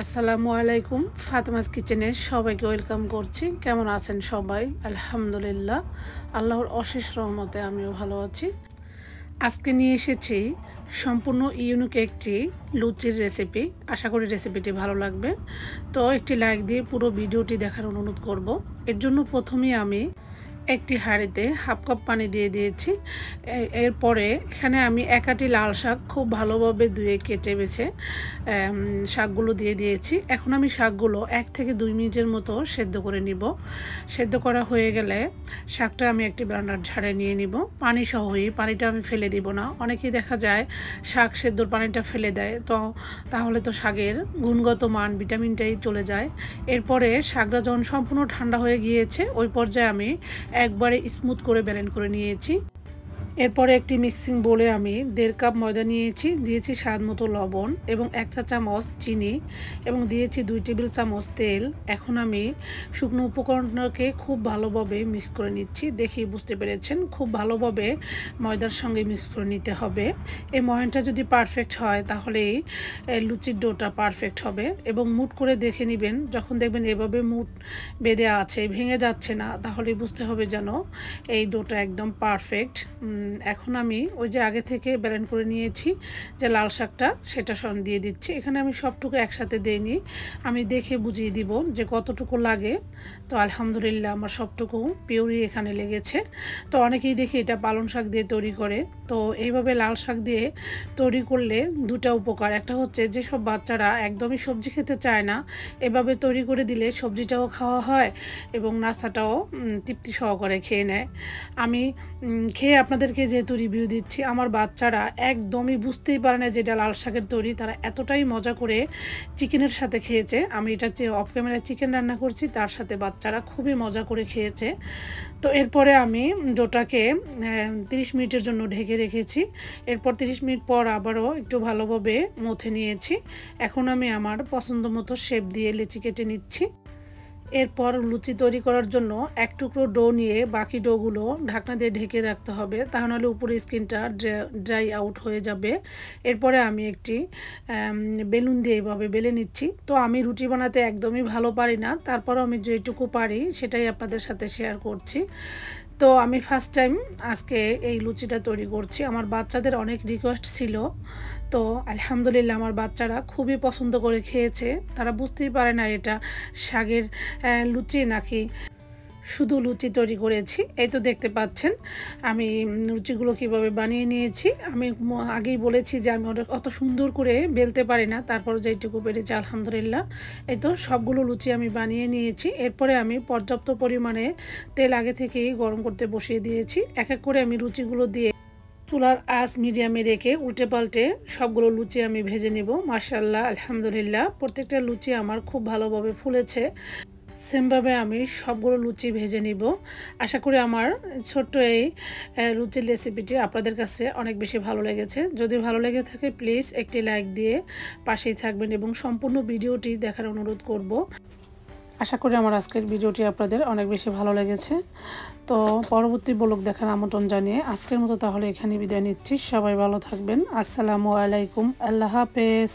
আসসালামু আলাইকুম। ফাতেমাস কিচেনে সবাইকে ওয়েলকাম করছি। কেমন আছেন সবাই? আলহামদুলিল্লাহ, আল্লাহর অশেষ রহমতে আমিও ভালো আছি। আজকে নিয়ে এসেছি সম্পূর্ণ ইউনিক একটি লুচির রেসিপি। আশা করি রেসিপিটি ভালো লাগবে। তো একটি লাইক দিয়ে পুরো ভিডিওটি দেখার অনুরোধ করব। এর জন্য প্রথমেই আমি একটি হাঁড়িতে হাফ কাপ পানি দিয়ে দিয়েছি। এরপরে এখানে আমি এক আটি লাল শাক খুব ভালোভাবে ধুয়ে কেটে বেছে শাকগুলো দিয়ে দিয়েছি। এখন আমি শাকগুলো 1 থেকে 2 মিনিটের মতো সেদ্ধ করে নিব। সেদ্ধ করা হয়ে গেলে শাকটা আমি একটি ব্লেন্ডার ঝাড়ে নিয়ে নিব। পানি সহই, পানিটা আমি ফেলে দিব না। অনেকেই দেখা যায় শাক সেদ্ধর পানিটা ফেলে দেয়, তাহলে তো শাকের গুণগত মান ভিটামিনটাই চলে যায়। এরপরে শাকটা যখন সম্পূর্ণ ঠান্ডা হয়ে গিয়েছে ওই পর্যায়ে আমি একবারে স্মুথ করে ব্লেন্ড করে নিয়েছি। এরপরে একটি মিক্সিং বোলে আমি 1.5 কাপ ময়দা নিয়েছি, দিয়েছি স্বাদ মতো লবণ এবং 1 চা চামচ চিনি এবং দিয়েছি 2 টেবিল চামচ তেল। এখন আমি শুকনো উপকরণটাকে খুব ভালোভাবে মিক্স করে নিচ্ছি। দেখেই বুঝতে পেরেছেন, খুব ভালোভাবে ময়দার সঙ্গে মিক্স করে নিতে হবে। এই ময়ানটা যদি পারফেক্ট হয় তাহলেই লুচির ডোটা পারফেক্ট হবে। এবং মুট করে দেখে নেবেন, যখন দেখবেন এভাবে মুট বেঁধে আছে, ভেঙে যাচ্ছে না, তাহলে বুঝতে হবে যেন এই ডোটা একদম পারফেক্ট। এখন আমি ওই যে আগে থেকে ব্লেন্ড করে নিয়েছি যে লাল শাকটা, সেটা দিয়ে দিচ্ছি। এখানে আমি সবটুকু একসাথে দিইনি, আমি দেখে বুঝিয়ে দিব যে কতটুকু লাগে। তো আলহামদুলিল্লাহ আমার সবটুকু পিওরই এখানে লেগেছে। তো অনেকেই দেখি এটা পালং শাক দিয়ে তৈরি করে। তো এইভাবে লাল শাক দিয়ে তৈরি করলে দুটা উপকার। একটা হচ্ছে যেসব বাচ্চারা একদমই সবজি খেতে চায় না, এভাবে তৈরি করে দিলে সবজিটাও খাওয়া হয় এবং নাস্তাটাও তৃপ্তি সহকারে খেয়ে নেয়। আমি খেয়ে আপনাদেরকে যেহেতু রিভিউ দিচ্ছি, আমার বাচ্চারা একদমই বুঝতেই পারে না যে এটা লাল শাকের তৈরি। তারা এতটাই মজা করে চিকেনের সাথে খেয়েছে। আমি এটা যে অফ ক্যামেরায় চিকেন রান্না করছি, তার সাথে বাচ্চারা খুবই মজা করে খেয়েছে। তো এরপরে আমি ডোটাকে 30 মিনিটের জন্য ঢেকে রেখেছি। এরপর 30 মিনিট পর আবারও একটু ভালোভাবে মথে নিয়েছি। এখন আমি আমার পছন্দ মতো শেপ দিয়ে লেচি কেটে নিচ্ছি। এরপর লুচি তৈরি করার জন্য এক টুকরো ডো নিয়ে বাকি ডোগুলো ঢাকনা দিয়ে ঢেকে রাখতে হবে, তাহলে উপরে স্কিনটা ড্রাই আউট হয়ে যাবে। এরপরে আমি একটি বেলুন দিয়ে এইভাবে বেলে নিচ্ছি। তো আমি রুটি বানাতে একদমই ভালো পারি না, তারপরও আমি যেটুকু পারি সেটাই আপনাদের সাথে শেয়ার করছি। তো আমি ফার্স্ট টাইম আজকে এই লুচিটা তৈরি করছি। আমার বাচ্চাদের অনেক রিকোয়েস্ট ছিল, তো আলহামদুলিল্লাহ আমার বাচ্চারা খুবই পছন্দ করে খেয়েছে। তারা বুঝতেই পারে না এটা শাকের লুচি নাকি শুধু লুচি তৈরি করেছি। এই তো দেখতে পাচ্ছেন আমি লুচিগুলো কিভাবে বানিয়ে নিয়েছি। আমি আগেই বলেছি যে আমি অত সুন্দর করে বেলতে পারি না, তারপর যেটুকু পেরেছি আলহামদুলিল্লাহ। এই তো সবগুলো লুচি আমি বানিয়ে নিয়েছি। এরপরে আমি পর্যাপ্ত পরিমাণে তেল আগে থেকেই গরম করতে বসিয়ে দিয়েছি। এক এক করে আমি লুচিগুলো দিয়ে চুলার আঁচ মিডিয়ামে রেখে উল্টে পাল্টে সবগুলো লুচি আমি ভেজে নেব। মাশাআল্লাহ, আলহামদুলিল্লাহ, প্রত্যেকটা লুচি আমার খুব ভালোভাবে ফুলেছে। সেমভাবে আমি সবগুলো লুচি ভেজে নিব। আশা করি আমার ছোট্ট এই লুচির রেসিপিটি আপনাদের কাছে অনেক বেশি ভালো লেগেছে। যদি ভালো লেগে থাকে প্লিজ একটি লাইক দিয়ে পাশেই থাকবেন এবং সম্পূর্ণ ভিডিওটি দেখার অনুরোধ করব। আশা করি আমার আজকের ভিডিওটি আপনাদের অনেক বেশি ভালো লেগেছে। তো পরবর্তী ব্লগ দেখার আমন্ত্রণ জানিয়ে আজকের মতো তাহলে এখানে বিদায় নিচ্ছি। সবাই ভালো থাকবেন। আসসালামু আলাইকুম, আল্লাহ হাফেজ।